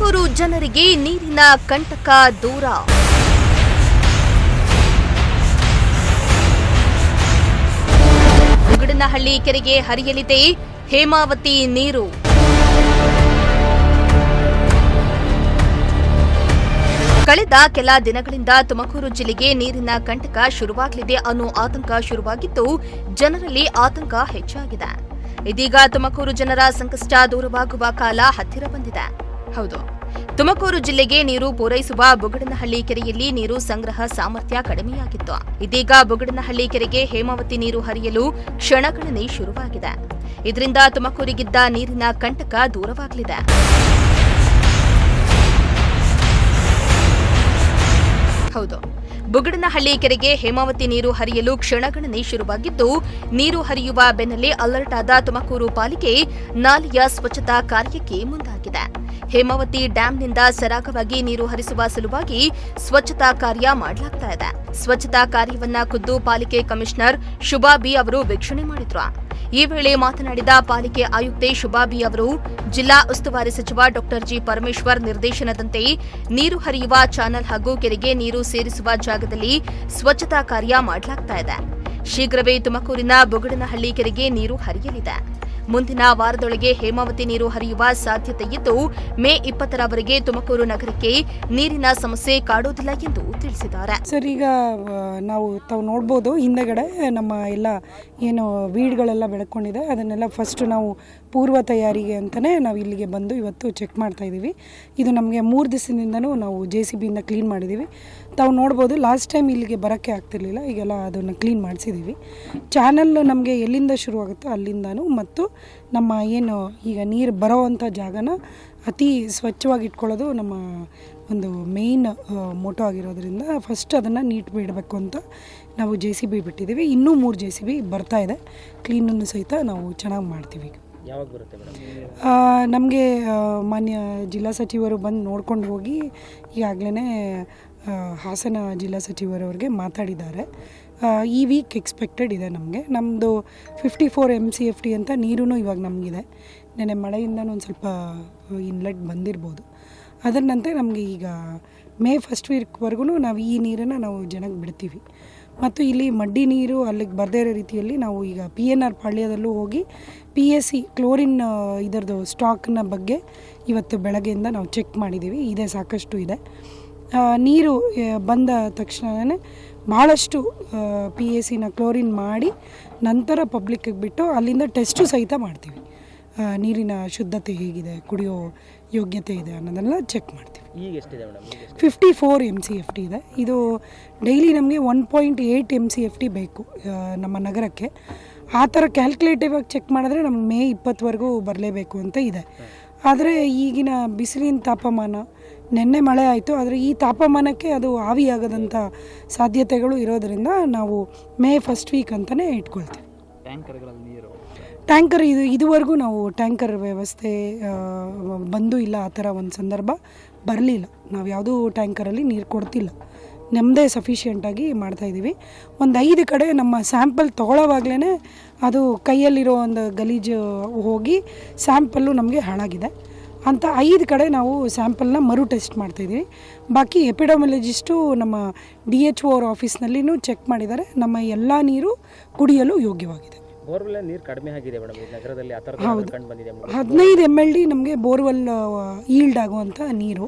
ತುಮಕೂರು ಜನರಿಗೆ ನೀರಿನ ಕಂಟಕ ದೂರ. ಮುಗಡನಹಳ್ಳಿ ಕೆರೆಗೆ ಹರಿಯಲಿದೆ ಹೇಮಾವತಿ ನೀರು. ಕಳೆದ ಕೆಲ ದಿನಗಳಿಂದ ತುಮಕೂರು ಜಿಲ್ಲೆಗೆ ನೀರಿನ ಕಂಟಕ ಶುರುವಾಗಲಿದೆ ಅನ್ನೋ ಆತಂಕ ಶುರುವಾಗಿದ್ದು ಜನರಲ್ಲಿ ಆತಂಕ ಹೆಚ್ಚಾಗಿದೆ. ಇದೀಗ ತುಮಕೂರು ಜನರ ಸಂಕಷ್ಟ ದೂರವಾಗುವ ಕಾಲ ಹತ್ತಿರ ಬಂದಿದೆ. ಹೌದು, ತುಮಕೂರು ಜಿಲ್ಲೆಗೆ ನೀರು ಪೂರೈಸುವ ಬುಗಡನಹಳ್ಳಿ ಕೆರೆಯಲ್ಲಿ ನೀರು ಸಂಗ್ರಹ ಸಾಮರ್ಥ್ಯ ಕಡಿಮೆಯಾಗಿತ್ತು. ಇದೀಗ ಬುಗಡನಹಳ್ಳಿ ಕೆರೆಗೆ ಹೇಮಾವತಿ ನೀರು ಹರಿಯಲು ಕ್ಷಣಗಣನೆ ಶುರುವಾಗಿದೆ. ಇದರಿಂದ ತುಮಕೂರಿಗಿದ್ದ ನೀರಿನ ಕಂಟಕ ದೂರವಾಗಲಿದೆ. ಹೌದು, ಬುಗಡನಹಳ್ಳಿ ಕೆರೆಗೆ ಹೇಮಾವತಿ ನೀರು ಹರಿಯಲು ಕ್ಷಣಗಣನೆ ಶುರುವಾಗಿದ್ದು, ನೀರು ಹರಿಯುವ ಬೆನ್ನಲ್ಲೇ ಅಲರ್ಟ್ ಆದ ತುಮಕೂರು ಪಾಲಿಕೆ ನಾಲೆಯ ಸ್ವಚ್ಛತಾ ಕಾರ್ಯಕ್ಕೆ ಮುಂದಾಗಿದೆ. ಹೇಮಾವತಿ ಡ್ಯಾಂನಿಂದ ಸರಾಗವಾಗಿ ನೀರು ಹರಿಸುವ ಸಲುವಾಗಿ ಸ್ವಚ್ಛತಾ ಕಾರ್ಯ ಮಾಡಲಾಗ್ತಾ ಇದೆ. ಸ್ವಚ್ಛತಾ ಕಾರ್ಯವನ್ನ ಖುದ್ದು ಪಾಲಿಕೆ ಕಮಿಷನರ್ ಶುಭಾ ಬಿ ಅವರು ವೀಕ್ಷಣೆ ಮಾಡಿದ್ರು. ಈ ವೇಳೆ ಮಾತನಾಡಿದ ಪಾಲಿಕೆ ಆಯುಕ್ತೆ ಶುಭಾ ಬಿ ಅವರು, ಜಿಲ್ಲಾ ಉಸ್ತುವಾರಿ ಸಚಿವ ಡಾ ಜಿ ಪರಮೇಶ್ವರ್ ನಿರ್ದೇಶನದಂತೆ ನೀರು ಹರಿಯುವ ಚಾನಲ್ ಹಾಗೂ ಕೆರೆಗೆ ನೀರು ಸೇರಿಸುವ ಜಾಗದಲ್ಲಿ ಸ್ವಚ್ಛತಾ ಕಾರ್ಯ ಮಾಡಲಾಗ್ತಾ ಇದೆ. ಶೀಘ್ರವೇ ತುಮಕೂರಿನ ಬುಗಡನಹಳ್ಳಿ ಕೆರೆಗೆ ನೀರು ಹರಿಯಲಿದೆ. ಮುಂದಿನ ವಾರದೊಳಗೆ ಹೇಮಾವತಿ ನೀರು ಹರಿಯುವ ಸಾಧ್ಯತೆಯಿದ್ದು, ಮೇ 20ರವರೆಗೆ ತುಮಕೂರು ನಗರಕ್ಕೆ ನೀರಿನ ಸಮಸ್ಯೆ ಕಾಡೋದಿಲ್ಲ ಎಂದು ತಿಳಿಸಿದ್ದಾರೆ. ಸರ್, ಈಗ ನಾವು ತಾವು ನೋಡ್ಬೋದು ಹಿಂದೆಗಡೆ ನಮ್ಮ ಎಲ್ಲ ಏನು ವೀಡ್ಗಳೆಲ್ಲ ಬೆಳ್ಕೊಂಡಿದೆ, ಅದನ್ನೆಲ್ಲ ಫಸ್ಟ್ ನಾವು ಪೂರ್ವ ತಯಾರಿಗೆ ಅಂತಲೇ ನಾವು ಇಲ್ಲಿಗೆ ಬಂದು ಇವತ್ತು ಚೆಕ್ ಮಾಡ್ತಾ ಇದ್ದೀವಿ. ಇದು ನಮಗೆ 3 ದಿವಸದಿಂದನೂ ನಾವು JCB ಇಂದ ಕ್ಲೀನ್ ಮಾಡಿದ್ದೀವಿ. ತಾವು ನೋಡ್ಬೋದು, ಲಾಸ್ಟ್ ಟೈಮ್ ಇಲ್ಲಿಗೆ ಬರೋಕ್ಕೆ ಆಗ್ತಿರ್ಲಿಲ್ಲ, ಈಗೆಲ್ಲ ಅದನ್ನು ಕ್ಲೀನ್ ಮಾಡಿಸಿದ್ದೀವಿ. ಚಾನಲ್ ನಮಗೆ ಎಲ್ಲಿಂದ ಶುರುವಾಗುತ್ತೋ ಅಲ್ಲಿಂದನೂ ಮತ್ತು ನಮ್ಮ ಏನು ಈಗ ನೀರು ಬರೋವಂಥ ಜಾಗನ ಅತಿ ಸ್ವಚ್ಛವಾಗಿ ಇಟ್ಕೊಳ್ಳೋದು ನಮ್ಮ ಒಂದು ಮೇಯ್ನ್ ಮೋಟೋ ಆಗಿರೋದ್ರಿಂದ ಫಸ್ಟ್ ಅದನ್ನು ನೀಟ್ ಬಿಡಬೇಕು ಅಂತ ನಾವು JCB ಬಿಟ್ಟಿದ್ದೀವಿ. ಇನ್ನೂ 3 JCB ಬರ್ತಾ ಇದೆ. ಕ್ಲೀನನ್ನು ಸಹಿತ ನಾವು ಚೆನ್ನಾಗಿ ಮಾಡ್ತೀವಿ. ಯಾವಾಗ ಬರುತ್ತೆ ಮೇಡಮ್? ನಮಗೆ ಮಾನ್ಯ ಜಿಲ್ಲಾ ಸಚಿವರು ಬಂದು ನೋಡ್ಕೊಂಡು ಹೋಗಿ ಈಗಾಗಲೇ ಹಾಸನ ಜಿಲ್ಲಾ ಸಚಿವರವ್ರಿಗೆ ಮಾತಾಡಿದ್ದಾರೆ. ಈ ವೀಕ್ ಎಕ್ಸ್ಪೆಕ್ಟೆಡ್ ಇದೆ ನಮಗೆ. ನಮ್ಮದು 54 MCFT ಅಂತ ನೀರೂ ಇವಾಗ ನಮಗಿದೆ. ನೆನೆ ಮಳೆಯಿಂದನೂ ಒಂದು ಸ್ವಲ್ಪ ಇನ್ಲೆಟ್ ಬಂದಿರ್ಬೋದು. ಅದರ ನಂತರ ನಮಗೆ ಈಗ ಮೇ 1st ವೀಕ್ವರೆಗೂ ನಾವು ಈ ನೀರನ್ನು ನಾವು ಜನಕ್ಕೆ ಬಿಡ್ತೀವಿ. ಮತ್ತು ಇಲ್ಲಿ ಮಡ್ಡಿ ನೀರು ಅಲ್ಲಿಗೆ ಬರದೇ ಇರೋ ರೀತಿಯಲ್ಲಿ ನಾವು ಈಗ PNR ಪಾಳ್ಯದಲ್ಲೂ ಹೋಗಿ PSC ಕ್ಲೋರಿನ್ ಇದರದ್ದು ಸ್ಟಾಕ್ನ ಬಗ್ಗೆ ಇವತ್ತು ಬೆಳಗ್ಗೆಯಿಂದ ನಾವು ಚೆಕ್ ಮಾಡಿದ್ದೀವಿ. ಇದೆ, ಸಾಕಷ್ಟು ಇದೆ. ನೀರು ಬಂದ ತಕ್ಷಣವೇ ಭಾಳಷ್ಟು PACನ ಕ್ಲೋರಿನ್ ಮಾಡಿ ನಂತರ ಪಬ್ಲಿಕ್ಕಿಗೆ ಬಿಟ್ಟು ಅಲ್ಲಿಂದ ಟೆಸ್ಟು ಸಹಿತ ಮಾಡ್ತೀವಿ. ನೀರಿನ ಶುದ್ಧತೆ ಹೇಗಿದೆ, ಕುಡಿಯೋ ಯೋಗ್ಯತೆ ಇದೆ ಅನ್ನೋದೆಲ್ಲ ಚೆಕ್ ಮಾಡ್ತೀವಿ. ಈಗ ಎಷ್ಟಿದೆ ಮೇಡಮ್? 54 MCFT ಇದೆ. ಇದು ಡೈಲಿ ನಮಗೆ 1.8 MCFT ಬೇಕು ನಮ್ಮ ನಗರಕ್ಕೆ. ಆ ಥರ ಕ್ಯಾಲ್ಕುಲೇಟಿವ್ ಆಗಿ ಚೆಕ್ ಮಾಡಿದ್ರೆ ನಮ್ಗೆ ಮೇ 20ವರೆಗೂ ಬರಲೇಬೇಕು ಅಂತ ಇದೆ. ಆದರೆ ಈಗಿನ ಬಿಸಿಲಿನ ತಾಪಮಾನ, ನೆನ್ನೆ ಮಳೆ ಆಯಿತು, ಆದರೆ ಈ ತಾಪಮಾನಕ್ಕೆ ಅದು ಆವಿಯಾಗದಂಥ ಸಾಧ್ಯತೆಗಳು ಇರೋದರಿಂದ ನಾವು ಮೇ 1st ವೀಕ್ ಅಂತಲೇ ಇಟ್ಕೊಳ್ತೀವಿ. ಟ್ಯಾಂಕರ್ ಇದುವರೆಗೂ ನಾವು ಟ್ಯಾಂಕರ್ ವ್ಯವಸ್ಥೆ ಬಂದೂ ಇಲ್ಲ. ಆ ಥರ ಒಂದು ಸಂದರ್ಭ ಬರಲಿಲ್ಲ. ನಾವು ಯಾವುದೂ ಟ್ಯಾಂಕರಲ್ಲಿ ನೀರು ಕೊಡ್ತಿಲ್ಲ. ನಮ್ಮದೇ ಸಫಿಷಿಯೆಂಟಾಗಿ ಮಾಡ್ತಾಯಿದ್ದೀವಿ. ಒಂದು 5 ಕಡೆ ನಮ್ಮ ಸ್ಯಾಂಪಲ್ ತೊಗೊಳ್ಳೋವಾಗಲೇ ಅದು ಕೈಯಲ್ಲಿರೋ ಒಂದು ಗಲೀಜು ಹೋಗಿ ಸ್ಯಾಂಪಲ್ಲು ನಮಗೆ ಹಾಳಾಗಿದೆ ಅಂತ 5 ಕಡೆ ನಾವು ಸ್ಯಾಂಪಲ್ನ ಮರು ಟೆಸ್ಟ್ ಮಾಡ್ತಾಯಿದ್ದೀವಿ. ಬಾಕಿ ಎಪಿಡಮಿಯಾಲಜಿಸ್ಟು ನಮ್ಮ DHO ಅವ್ರ ಆಫೀಸ್ನಲ್ಲಿನೂ ಚೆಕ್ ಮಾಡಿದ್ದಾರೆ. ನಮ್ಮ ಎಲ್ಲ ನೀರು ಕುಡಿಯಲು ಯೋಗ್ಯವಾಗಿದೆ. ಬೋರ್ವೆಲ್ ನೀರು ಕಡಿಮೆ ಆಗಿದೆ ಮೇಡಮ್ ಈ ನಗರದಲ್ಲಿ. ಹೌದು, 15 mld ನಮಗೆ ಬೋರ್ವೆಲ್ ಈಲ್ಡ್ ಆಗುವಂಥ ನೀರು.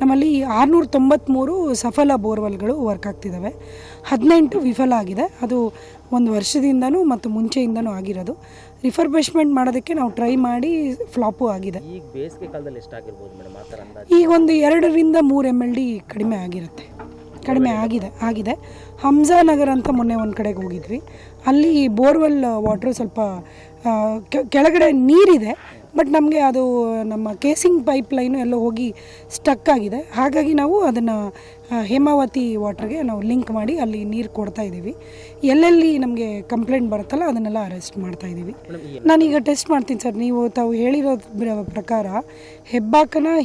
ನಮ್ಮಲ್ಲಿ 693 ಸಫಲ ಬೋರ್ವೆಲ್ಗಳು ವರ್ಕ್ ಆಗ್ತಿದ್ದಾವೆ, 18 ವಿಫಲ ಆಗಿದೆ. ಅದು ಒಂದು ವರ್ಷದಿಂದನೂ ಮತ್ತು ಮುಂಚೆಯಿಂದನೂ ಆಗಿರೋದು. ರಿಫರ್ಬಿಶ್ಮೆಂಟ್ ಮಾಡೋದಕ್ಕೆ ನಾವು ಟ್ರೈ ಮಾಡಿ ಫ್ಲಾಪು ಆಗಿದೆ. ಈಗ ಬೇಸಿಗೆ ಕಾಲದಲ್ಲಿ ಎಷ್ಟಾಗಿರ್ಬೋದು ಮೇಡಮ್ ಆ ಥರ ಅಂದಾಜು? ಈಗ ಒಂದು 2 ರಿಂದ 3 mld ಕಡಿಮೆ ಆಗಿರುತ್ತೆ. ಕಡಿಮೆ ಆಗಿದೆ. ಹಂಸಾನಗರ ಅಂತ ಮೊನ್ನೆ ಒಂದು ಕಡೆಗೆ ಹೋಗಿದ್ವಿ. ಅಲ್ಲಿ ಬೋರ್ವೆಲ್ ವಾಟ್ರು ಸ್ವಲ್ಪ ಕೆಳಗಡೆ ನೀರಿದೆ, ಬಟ್ ನಮಗೆ ಅದು ನಮ್ಮ ಕೇಸಿಂಗ್ ಪೈಪ್ ಲೈನು ಎಲ್ಲ ಹೋಗಿ ಸ್ಟಕ್ ಆಗಿದೆ. ಹಾಗಾಗಿ ನಾವು ಅದನ್ನು ಹೇಮಾವತಿ ವಾಟ್ರಿಗೆ ನಾವು ಲಿಂಕ್ ಮಾಡಿ ಅಲ್ಲಿ ನೀರು ಕೊಡ್ತಾ ಇದ್ದೀವಿ. ಎಲ್ಲೆಲ್ಲಿ ನಮಗೆ ಕಂಪ್ಲೇಂಟ್ ಬರುತ್ತಲ್ಲ ಅದನ್ನೆಲ್ಲ ಅರೆಸ್ಟ್ ಮಾಡ್ತಾ ಇದ್ದೀವಿ. ನಾನೀಗ ಟೆಸ್ಟ್ ಮಾಡ್ತೀನಿ ಸರ್. ತಾವು ಹೇಳಿರೋ ಪ್ರಕಾರ ಹೆಬ್ಬಾಕನ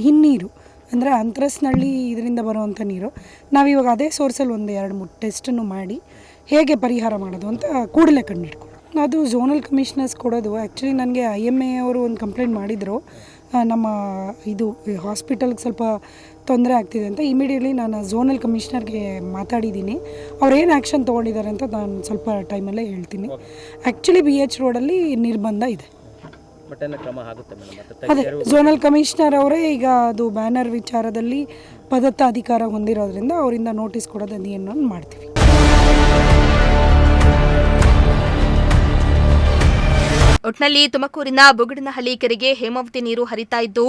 ಹಿನ್ನೀರು ಅಂದರೆ ಅಂತರಸ್ನಳ್ಳಿ ಇದರಿಂದ ಬರುವಂಥ ನೀರು ನಾವಿವಾಗ ಅದೇ ಸೋರ್ಸಲ್ಲಿ ಒಂದು 2-3 ಟೆಸ್ಟನ್ನು ಮಾಡಿ ಹೇಗೆ ಪರಿಹಾರ ಮಾಡೋದು ಅಂತ ಕೂಡಲೇ ಕಂಡುಹಿಡ್ಕೊಂಡು ಅದು ಝೋನಲ್ ಕಮಿಷನರ್ಸ್ ಕೊಡೋದು. ಆ್ಯಕ್ಚುಲಿ ನನಗೆ IMA ಅವರು ಒಂದು ಕಂಪ್ಲೇಂಟ್ ಮಾಡಿದರು. ನಮ್ಮ ಇದು ಹಾಸ್ಪಿಟಲ್ಗೆ ಸ್ವಲ್ಪ ತೊಂದರೆ ಆಗ್ತಿದೆ ಅಂತ ಇಮಿಡಿಯೇಟ್ಲಿ ನಾನು ಝೋನಲ್ ಕಮಿಷನರ್ಗೆ ಮಾತಾಡಿದ್ದೀನಿ. ಅವ್ರು ಏನು ಆ್ಯಕ್ಷನ್ ತೊಗೊಂಡಿದ್ದಾರೆ ಅಂತ ನಾನು ಸ್ವಲ್ಪ ಟೈಮಲ್ಲೇ ಹೇಳ್ತೀನಿ. ಆ್ಯಕ್ಚುಲಿ BH ರೋಡಲ್ಲಿ ನಿರ್ಬಂಧ ಇದೆ. ಬಟ್ ಎಲ್ಲ ಕ್ರಮ ಆಗುತ್ತೆ ಮೇಡಮ್ ಮತ್ತೆ ಅದೇ ಝೋನಲ್ ಕಮಿಷನರ್ ಅವರೇ ಈಗ ಅದು ಬ್ಯಾನರ್ ವಿಚಾರದಲ್ಲಿ ಪದತ್ತ ಅಧಿಕಾರ ಹೊಂದಿರೋದ್ರಿಂದ ಅವರಿಂದ ನೋಟಿಸ್ ಕೊಡೋದು ಅದೇನು ಮಾಡ್ತೀವಿ. ಒಟ್ನಲ್ಲಿ ತುಮಕೂರಿನ ಬುಗಡನಹಳ್ಳಿ ಕೆರೆಗೆ ಹೇಮಾವತಿ ನೀರು ಹರಿತಾ ಇದ್ದು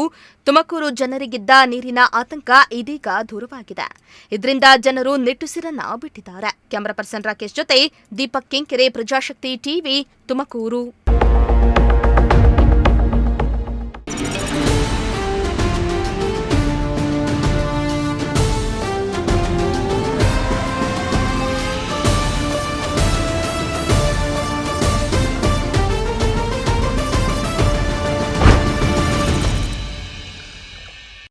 ತುಮಕೂರು ಜನರಿಗಿದ್ದ ನೀರಿನ ಆತಂಕ ಇದೀಗ ದೂರವಾಗಿದೆ. ಇದರಿಂದ ಜನರು ನಿಟ್ಟುಸಿರನ್ನ ಬಿಟ್ಟಿದ್ದಾರೆ. ಕ್ಯಾಮರಾ ಪರ್ಸನ್ ರಾಕೇಶ್ ಜೊತೆ ದೀಪಕ್ ಕೆಂಕೆರೆ, ಪ್ರಜಾಶಕ್ತಿ ಟಿವಿ, ತುಮಕೂರು.